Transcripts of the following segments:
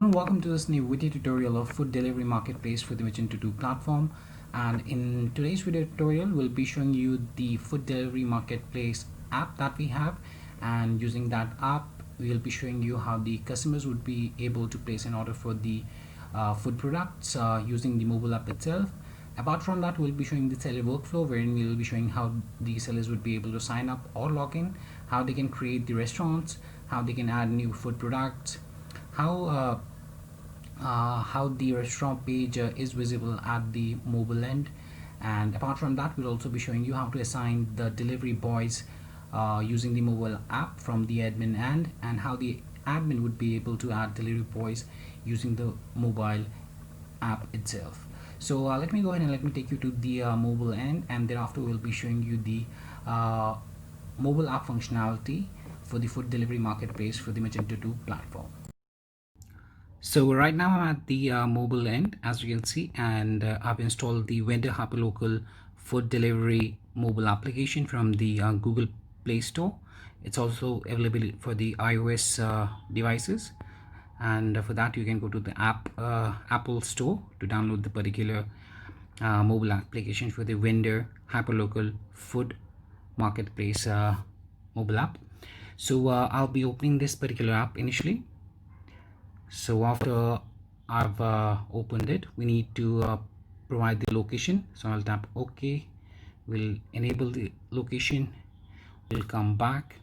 everyone, welcome to this new video tutorial of food delivery marketplace for the Magento 2 platform. And in today's video tutorial, we'll be showing you the food delivery marketplace app that we have, and using that app we'll be showing you how the customers would be able to place an order for the food products using the mobile app itself. Apart from that, we'll be showing the seller workflow, wherein we'll be showing how the sellers would be able to sign up or log in, how they can create the restaurants, how they can add new food products, how the restaurant page is visible at the mobile end. And apart from that, we'll also be showing you how to assign the delivery boys using the mobile app from the admin end, and how the admin would be able to add delivery boys using the mobile app itself. So let me go ahead and let me take you to the mobile end, and thereafter we'll be showing you the mobile app functionality for the food delivery marketplace for the Magento 2 platform. So right now I'm at the mobile end, as you can see, and I've installed the vendor Hyperlocal Food Delivery mobile application from the Google Play Store. It's also available for the iOS devices, and for that you can go to the Apple Store to download the particular mobile application for the vendor Hyperlocal Food Marketplace mobile app. So I'll be opening this particular app initially. So after I've opened it, we need to provide the location. So I'll tap OK. We'll enable the location. We'll come back,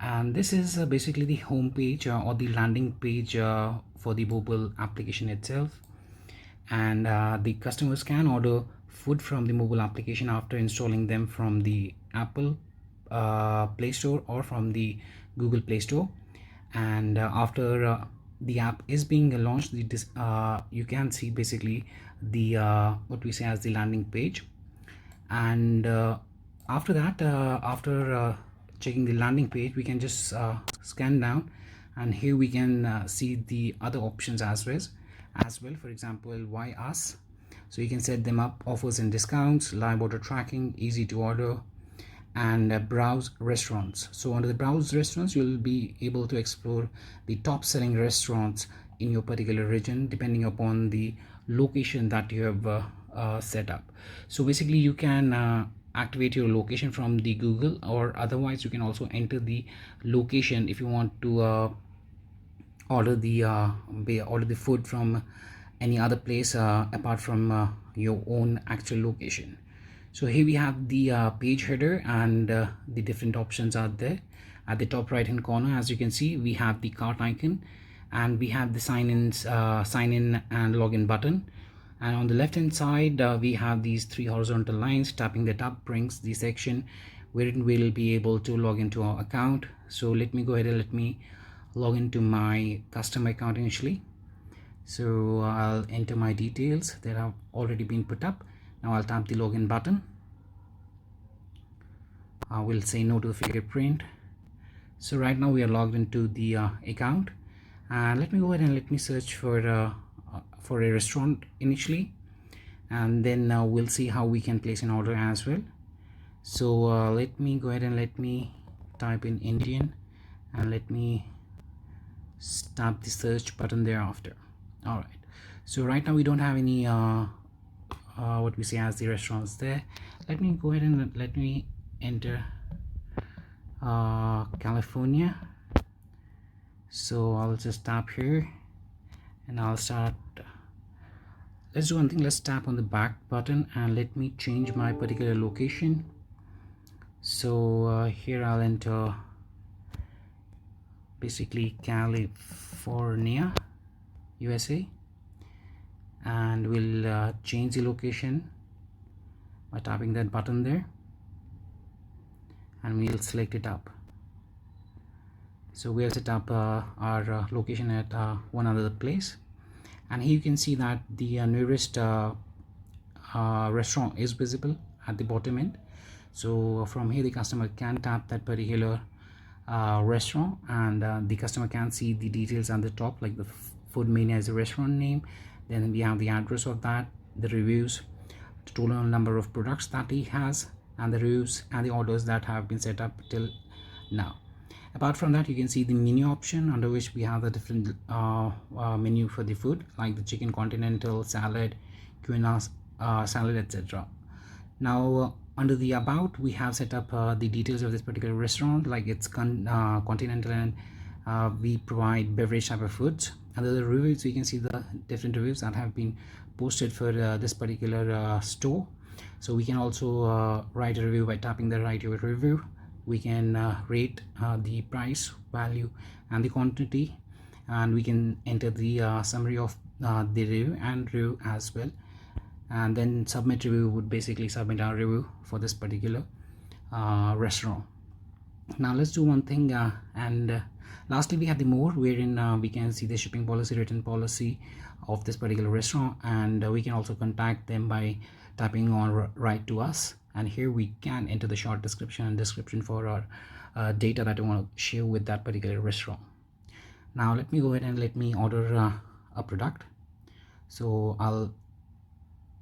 and this is basically the home page or the landing page for the mobile application itself. And the customers can order food from the mobile application after installing them from the Apple Play Store or from the Google Play Store. And after the app is being launched, you can see basically the what we say as the landing page. And after that, after checking the landing page, we can just scan down, and here we can see the other options as well. For example, why us? So you can set them up: offers and discounts, live order tracking, easy to order, and browse restaurants. So under the browse restaurants, you'll be able to explore the top selling restaurants in your particular region, depending upon the location that you have set up. So basically you can activate your location from the Google, or otherwise you can also enter the location if you want to order the food from any other place apart from your own actual location. So here we have the page header, and the different options are there. At the top right hand corner, as you can see, we have the cart icon, and we have the sign in and login button. And on the left hand side, we have these three horizontal lines. Tapping that up brings the section wherein we'll be able to log into our account. So let me go ahead and let me log into my customer account initially. So I'll enter my details that have already been put up. Now I'll tap the login button. I will say no to the fingerprint. So right now we are logged into the account, and let me go ahead and let me search for a restaurant initially, and then we'll see how we can place an order as well. So let me go ahead and let me type in Indian, and let me tap the search button thereafter. All right, so right now we don't have any what we say as the restaurants there. Let me go ahead and let me enter California. So I'll just tap here, and I'll start. Let's do one thing. Let's tap on the back button, and let me change my particular location. So here I'll enter basically California, USA, and we'll change the location by tapping that button there, and we'll select it up. So we'll set up our location at one other place, and here you can see that the nearest restaurant is visible at the bottom end. So from here the customer can tap that particular restaurant, and the customer can see the details at the top, like the food menu as the restaurant name. Then we have the address of that, the reviews, the total number of products that he has, and the reviews and the orders that have been set up till now. Apart from that, you can see the menu option, under which we have the different menu for the food, like the chicken continental, salad, quinoa salad, etc. Now under the about, we have set up the details of this particular restaurant, like it's continental, and we provide beverage type of foods. Under the reviews, we can see the different reviews that have been posted for this particular store. So we can also write a review by tapping the write your review. We can rate the price, value, and the quantity, and we can enter the summary of the review and review as well. And then submit review would basically submit our review for this particular restaurant. Now let's do one thing, and lastly we have the more, wherein we can see the shipping policy, written policy of this particular restaurant, and we can also contact them by tapping on write to us, and here we can enter the short description and description for our data that we want to share with that particular restaurant. Now let me go ahead and let me order a product. So I'll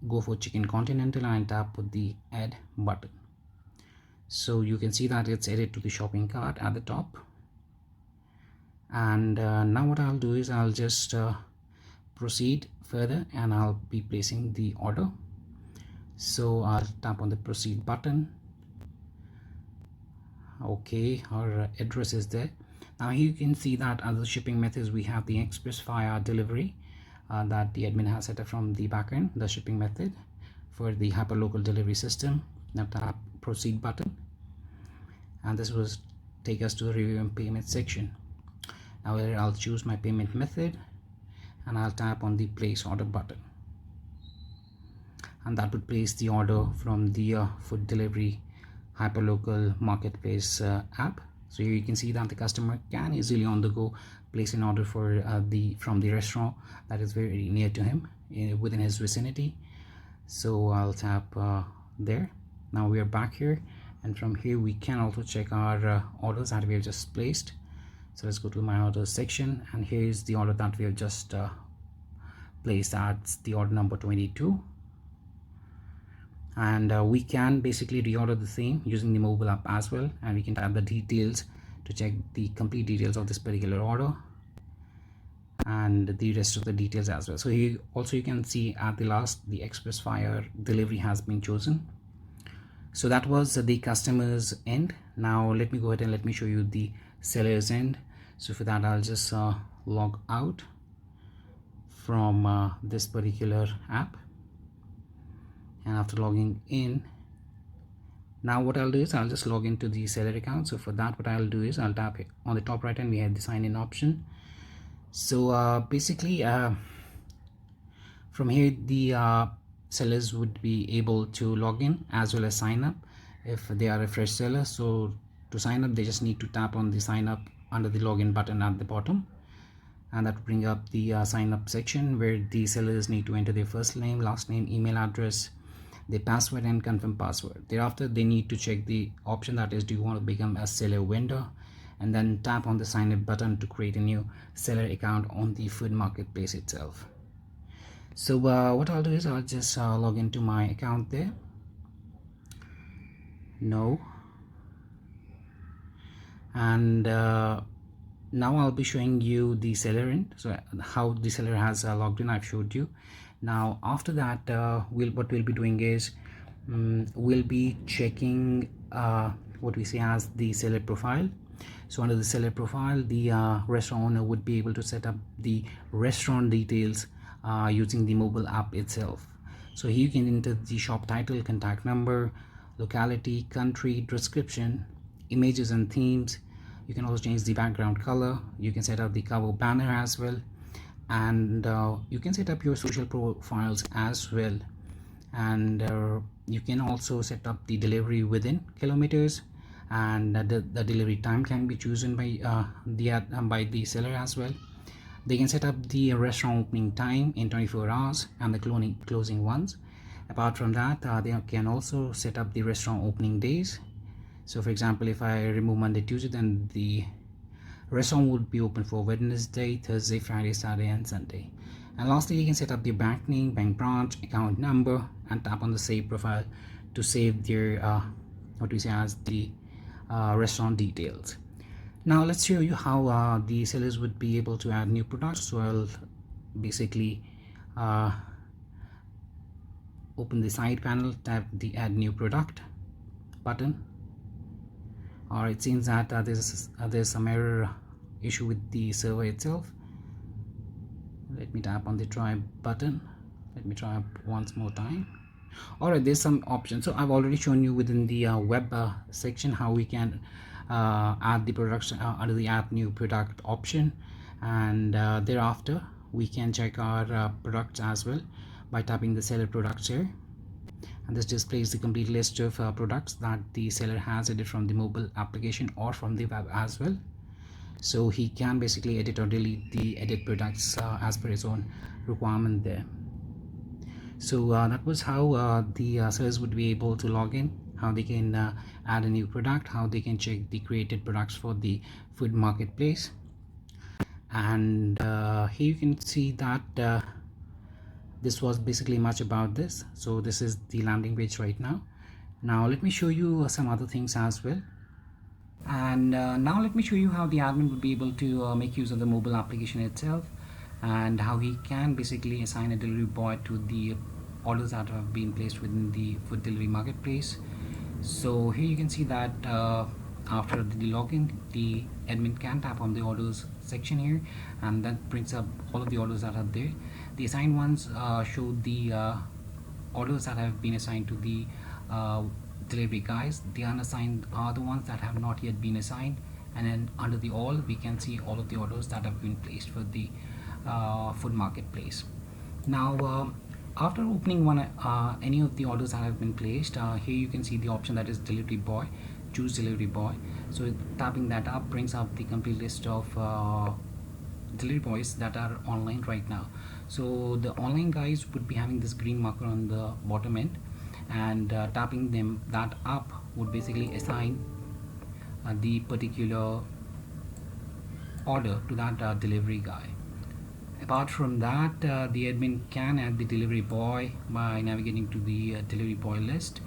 go for chicken continental and tap the add button. So you can see that it's added to the shopping cart at the top. And now what I'll do is I'll just proceed further, and I'll be placing the order. So I'll tap on the proceed button. Okay, our address is there. Now here you can see that under the shipping methods we have the express fire delivery that the admin has set up from the backend, the shipping method for the hyperlocal delivery system. Now tap proceed button, and this will take us to the review and payment section. Now here I'll choose my payment method, and I'll tap on the place order button, and that would place the order from the food delivery hyperlocal marketplace app. So here you can see that the customer can easily on the go place an order for from the restaurant that is very near to him, within his vicinity. So I'll tap there. Now we are back here, and from here we can also check our orders that we have just placed. So let's go to my orders section, and here is the order that we have just placed. That's the order number 22, and we can basically reorder the same using the mobile app as well, and we can type the details to check the complete details of this particular order and the rest of the details as well. So here also you can see at the last the express fire delivery has been chosen. So that was the customer's end. Now let me go ahead and let me show you the seller's end. So for that I'll just log out from this particular app, and after logging in, now what I'll do is I'll just log into the seller account. So for that what I'll do is I'll tap it on the top right hand, we have the sign in option. So basically from here the sellers would be able to log in as well as sign up if they are a fresh seller. So to sign up they just need to tap on the sign up under the login button at the bottom, and that will bring up the sign up section where the sellers need to enter their first name, last name, email address, their password, and confirm password. Thereafter they need to check the option that is, do you want to become a seller vendor, and then tap on the sign up button to create a new seller account on the food marketplace itself. So what I'll do is I'll just log into my account there. No. And now I'll be showing you the seller in. So how the seller has logged in, I've showed you. Now after that what we'll be doing is we'll be checking what we say as the seller profile. So under the seller profile, the restaurant owner would be able to set up the restaurant details using the mobile app itself. So here you can enter the shop title, contact number, locality, country, description, images and themes. You can also change the background color. You can set up the cover banner as well, and you can set up your social profiles as well, and you can also set up the delivery within kilometers, and the delivery time can be chosen by the seller as well. They can set up the restaurant opening time in 24 hours and the closing ones. Apart from that, they can also set up the restaurant opening days. So for example, if I remove Monday, Tuesday, then the restaurant would be open for Wednesday, Thursday, Friday, Saturday, and Sunday. And lastly, you can set up the bank name, bank branch, account number, and tap on the save profile to save their what we say as the restaurant details. Now let's show you how the sellers would be able to add new products. So I'll basically uh, open the side panel, tap the add new product button. Or it seems that there's some error issue with the server itself. Let me tap on the try button. Let me try once more time. Alright, there's some options. So I've already shown you within the web section how we can add the products under the add new product option, and thereafter we can check our products as well by tapping the seller products here, and this displays the complete list of products that the seller has added from the mobile application or from the web as well. So he can basically edit or delete the edit products as per his own requirement there. So that was how the sellers would be able to log in, how they can add a new product, how they can check the created products for the food marketplace. And here you can see that this was basically much about this. So this is the landing page right now. Now let me show you some other things as well. And now let me show you how the admin would be able to make use of the mobile application itself, and how he can basically assign a delivery boy to the orders that have been placed within the food delivery marketplace. So here you can see that after the login, the admin can tap on the orders section here, and that brings up all of the orders that are there. The assigned ones show the orders that have been assigned to the delivery guys. The unassigned are the ones that have not yet been assigned, and then under the all we can see all of the orders that have been placed for the food marketplace. Now after opening any of the orders that have been placed, here you can see the option that is delivery boy. Choose delivery boy. So tapping that up brings up the complete list of delivery boys that are online right now. So the online guys would be having this green marker on the bottom end, and tapping that up would basically assign the particular order to that delivery guy. Apart from that, the admin can add the delivery boy by navigating to the delivery boy list,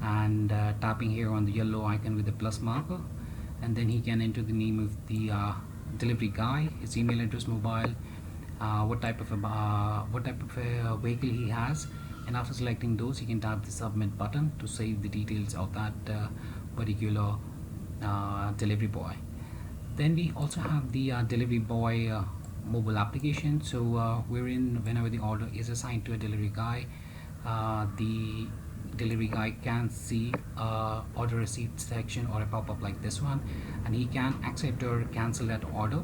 and tapping here on the yellow icon with the plus marker, and then he can enter the name of the delivery guy, his email address, mobile, what type of a vehicle he has, and after selecting those he can tap the submit button to save the details of that particular delivery boy. Then we also have the delivery boy mobile application. So wherein whenever the order is assigned to a delivery guy, the delivery guy can see order receipt section or a pop-up like this one, and he can accept or cancel that order.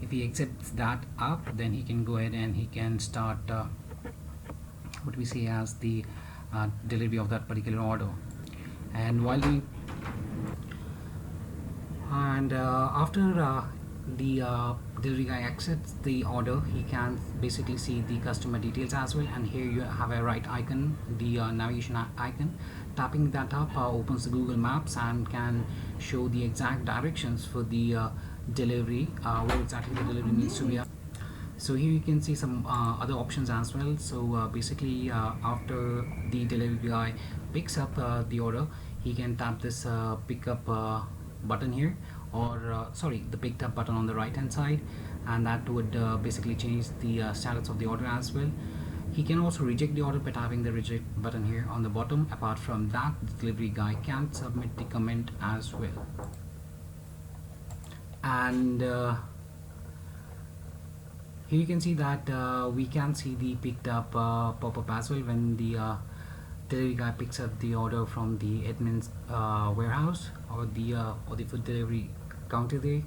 If he accepts that up, then he can go ahead and he can start what we say as the delivery of that particular order. And while we and after the delivery guy accepts the order, he can basically see the customer details as well. And here you have a right icon, the navigation icon. Tapping that up opens the Google Maps and can show the exact directions for the delivery, where exactly the delivery needs to be. So here you can see some other options as well. So basically after the delivery guy picks up the order, he can tap this pick up button here, or sorry, the picked up button on the right hand side, and that would basically change the status of the order as well. He can also reject the order by tapping the reject button here on the bottom. Apart from that, the delivery guy can submit the comment as well. And here you can see that we can see the picked up pop-up as well when the delivery guy picks up the order from the admin's warehouse or the food delivery counter there.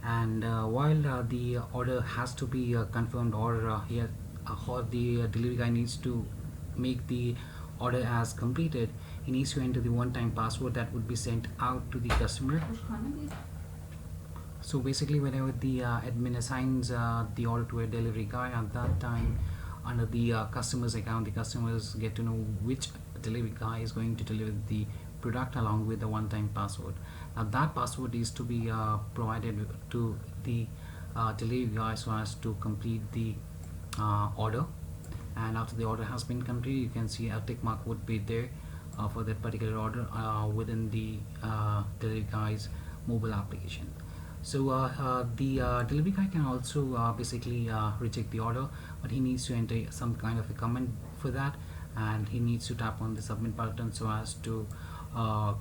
And while the order has to be confirmed, or the delivery guy needs to make the order as completed, he needs to enter the one-time password that would be sent out to the customer. So basically whenever the admin assigns the order to a delivery guy, at that time under the customer's account, the customers get to know which delivery guy is going to deliver the product along with the one-time password. Now that password is to be provided to the delivery guy so as to complete the order. And after the order has been completed, you can see a tick mark would be there for that particular order within the delivery guy's mobile application. So the delivery guy can also basically reject the order, but he needs to enter some kind of a comment for that, and he needs to tap on the submit button so as to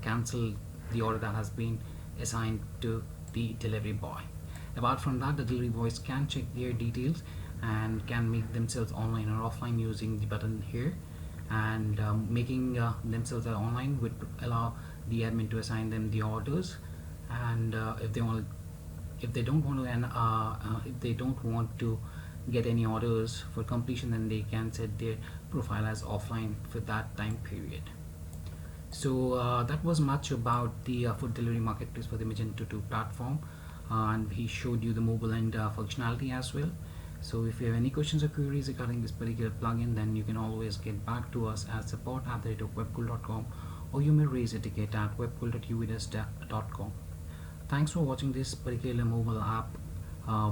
cancel the order that has been assigned to the delivery boy. Apart from that, the delivery boys can check their details and can make themselves online or offline using the button here, and making themselves online would allow the admin to assign them the orders, and if they don't want to if they don't want to get any orders for completion, then they can set their profile as offline for that time period. So that was much about the food delivery marketplace for the Magento 2 platform, and he showed you the mobile and functionality as well. So if you have any questions or queries regarding this particular plugin, then you can always get back to us at support@webcool.com, or you may raise a ticket at webcool.uvidesk.com. Thanks for watching this particular mobile app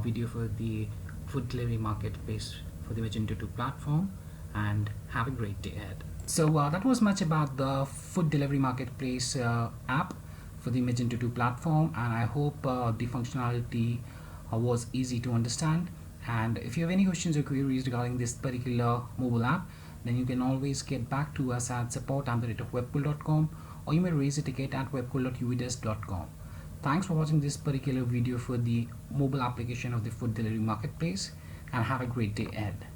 video for the food delivery marketplace for the Magento 2 platform, and have a great day ahead. So that was much about the food delivery marketplace app for the Magento 2 platform, and I hope the functionality was easy to understand. And if you have any questions or queries regarding this particular mobile app, then you can always get back to us at support@webcool.com, or you may raise a ticket at webcool.uvidesk.com. Thanks for watching this particular video for the mobile application of the food delivery marketplace, and have a great day ahead.